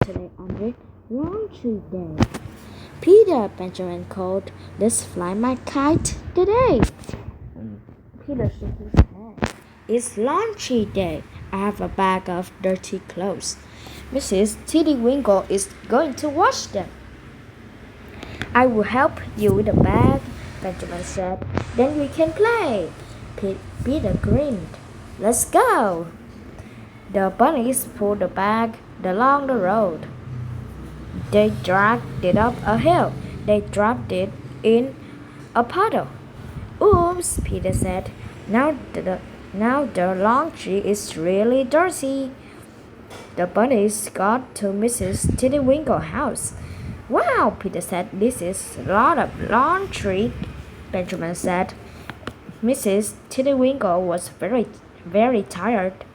today on the laundry day. Peter, Benjamin called, let's fly my kite today. Peter shook his head. It's laundry day. I have a bag of dirty clothes. Mrs. Tiddlywinkle is going to wash them. I will help you with the bag, Benjamin said. Then we can play. Peter grinned. Let's go. The bunnies pulled the bag along the road. They dragged it up a hill. They dropped it in a puddle. Oops, Peter said. Now the laundry is really dirty. The bunnies got to Mrs. Tiddlywinkle's house. Wow, Peter said. This is a lot of laundry, Benjamin said. Mrs. Tiddlywinkle was very tired.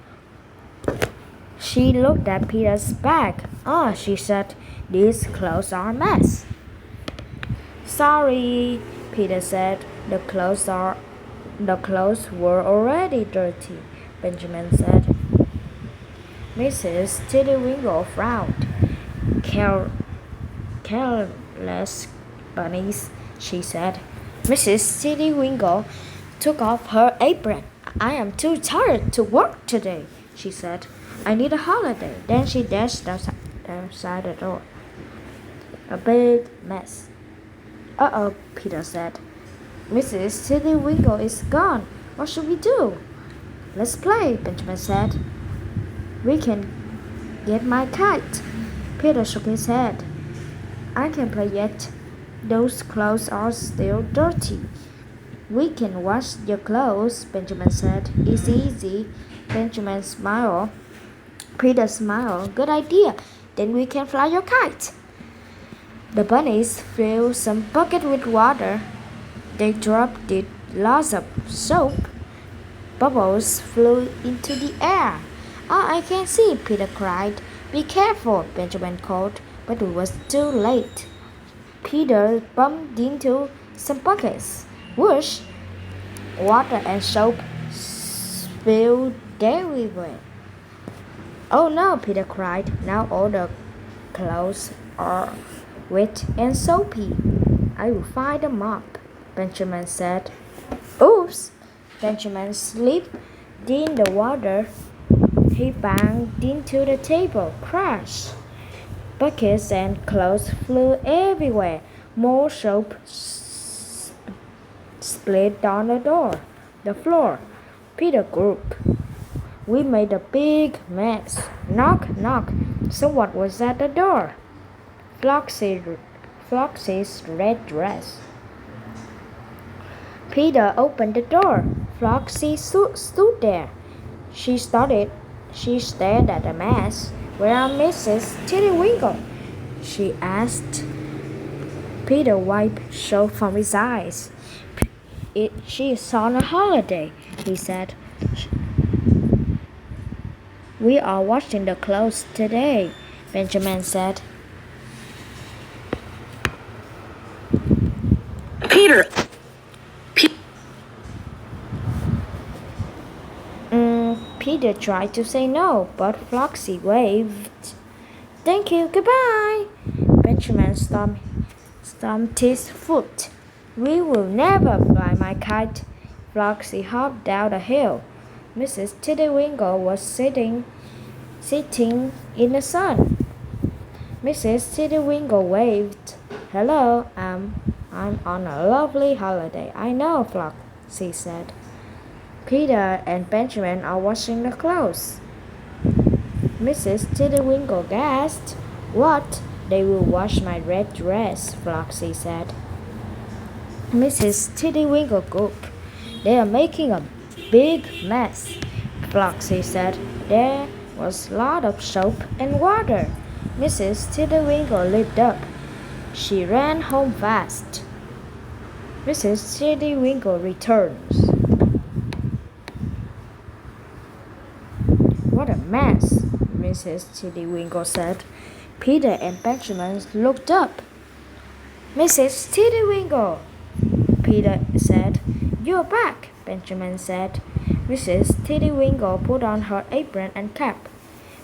She looked at Peter's bag. Oh, she said, these clothes are a mess. Sorry, Peter said. The clothes were already dirty, Benjamin said. Mrs. Tiddlywinkle frowned. Careless bunnies, she said. Mrs. Tiddlywinkle took off her apron. I am too tired to work today, she said. I need a holiday. Then she dashed outside the door. A big mess. Uh-oh, Peter said. Mrs. Tiddlywinkle is gone. What should we do? Let's play, Benjamin said. We can get my kite. Peter shook his head. I can't play yet. Those clothes are still dirty. We can wash your clothes, Benjamin said. It's easy. Benjamin smiled. Peter smiled. Good idea. Then we can fly your kite. The bunnies filled some bucket with water. They dropped it lots of soap. Bubbles flew into the air. Oh, I can see, Peter cried. Be careful, Benjamin called, but it was too late. Peter bumped into some buckets. Whoosh! Water and soap spilled everywhere. Oh no, Peter cried. Now all the clothes are wet and soapy. I will find a mop, Benjamin said. Oops! Benjamin slipped in the water. He banged into the table. Crash! Buckets and clothes flew everywhere. More soap split on the floor. Peter gulped. We made a big mess. Knock, knock. Someone was at the door. Floxy's red dress. Peter opened the door. Floxy stood there. She stared at the mess. Where are Mrs. Tiddlywinkle? She asked. Peter wiped soap from his eyes. She is on a holiday, he said. We are washing the clothes today, Benjamin said. Peter! Peter tried to say no, but Floxy waved. Thank you, goodbye. Benjamin stomped his foot. We will never fly my kite. Floxy hopped down the hill. Mrs. Tiddlywinkle was sitting in the sun. Mrs. Tiddlywinkle waved. Hello, I'm on a lovely holiday. I know, Floxy said. Peter and Benjamin are washing the clothes. Mrs. Tiddlywinkle gasped. What? They will wash my red dress, Floxy said. Mrs. Tiddlywinkle gulped. They are making a big mess, Floxy said. There was a lot of soap and water. Mrs. Tiddlywinkle leaped up. She ran home fast. Mrs. Tiddlywinkle returns. What a mess, Mrs. Tiddlywinkle said. Peter and Benjamin looked up. Mrs. Tiddlywinkle, Peter said. You're back, Benjamin said. Mrs. Tiddlywinkle put on her apron and cap.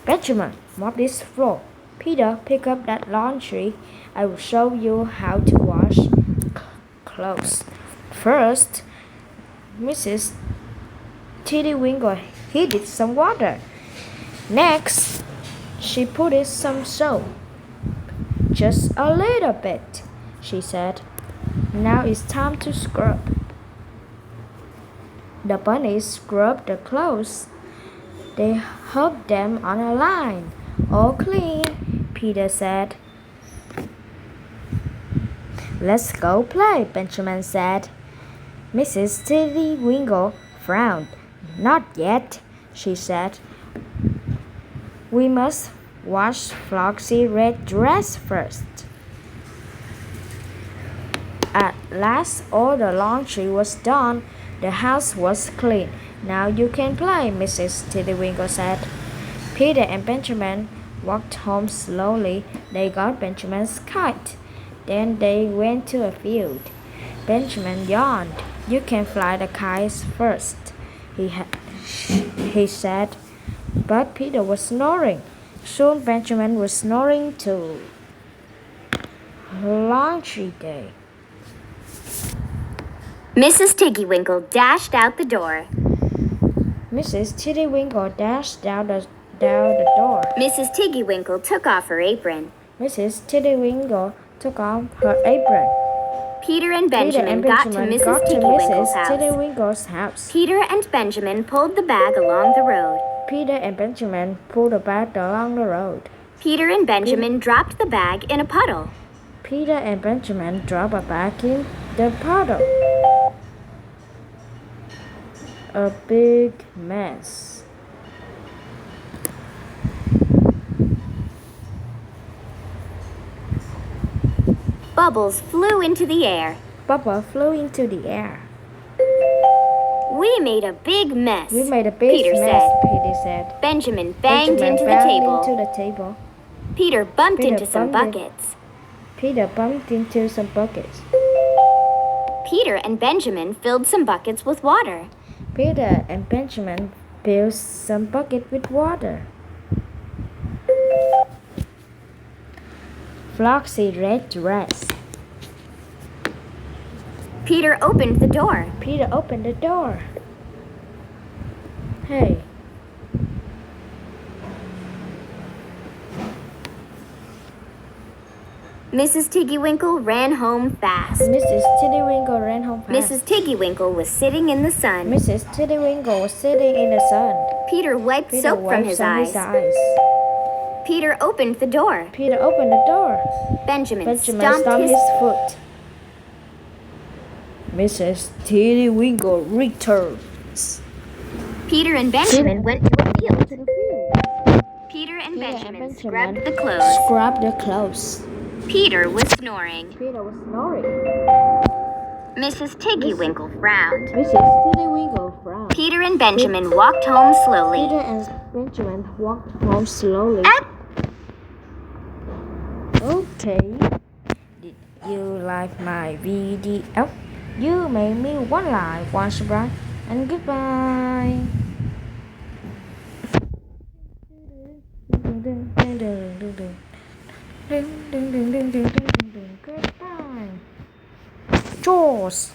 Benjamin, mop this floor, Peter, pick up that laundry. I will show you how to wash clothes. First, Mrs. Tiddlywinkle heated some water. Next, she put in some soap. Just a little bit, she said. Now it's time to scrub. The bunnies scrubbed the clothes. They hung them on a line. All clean, Peter said. Let's go play, Benjamin said. Mrs. Tiddlywinkle frowned. Not yet, she said. We must wash Flossy's red dress first. At last all the laundry was done. The house was clean. Now you can play, Mrs. Tiddlywinkle said. Peter and Benjamin walked home slowly. They got Benjamin's kite. Then they went to a field. Benjamin yawned. You can fly the kites first, he said. But Peter was snoring. Soon Benjamin was snoring too. Laundry day. Mrs. Tiggywinkle dashed out the door. Mrs. Tiddlywinkle dashed down the door. Mrs. Tiggywinkle took off her apron. Mrs. Tiddlywinkle took off her apron. Peter and Benjamin got to Mrs. Tiddlywinkle's house. Peter and Benjamin pulled the bag along the road. Peter and Benjamin pulled the bag along the road. Peter and Benjamin dropped the bag in a puddle. Peter and Benjamin dropped a bag in the puddle. A big mess. Bubbles flew into the air. Bubble flew into the air. We made a big mess. We made a big Peter mess, said. Peter said. Benjamin banged into the table. Peter bumped into some buckets. Peter bumped into some buckets. Peter and Benjamin filled some buckets with water. Peter and Benjamin filled some buckets with water. Flossy's red dress. Peter opened the door. Peter opened the door. Hey. Mrs. Tiggywinkle ran home fast. Mrs. Tiddlywinkle ran home fast. Mrs. Tiggywinkle was sitting in the sun. Mrs. Tiddlywinkle was sitting in the sun. Peter wiped soap from his eyes. Peter opened the door. Peter opened the door. Benjamin stomped his foot. Mrs. Tiddlywinkle returns. Peter and Benjamin went to a field. Peter and Benjamin scrubbed the clothes. Peter was snoring. Mrs. Tiggywinkle frowned. Mrs. Tiddlywinkle frowned. Peter and Benjamin walked home slowly. Peter and Benjamin walked home slowly. Okay. Did you like my video? You made me one like, one subscribe, and goodbye. Goodbye. Jaws.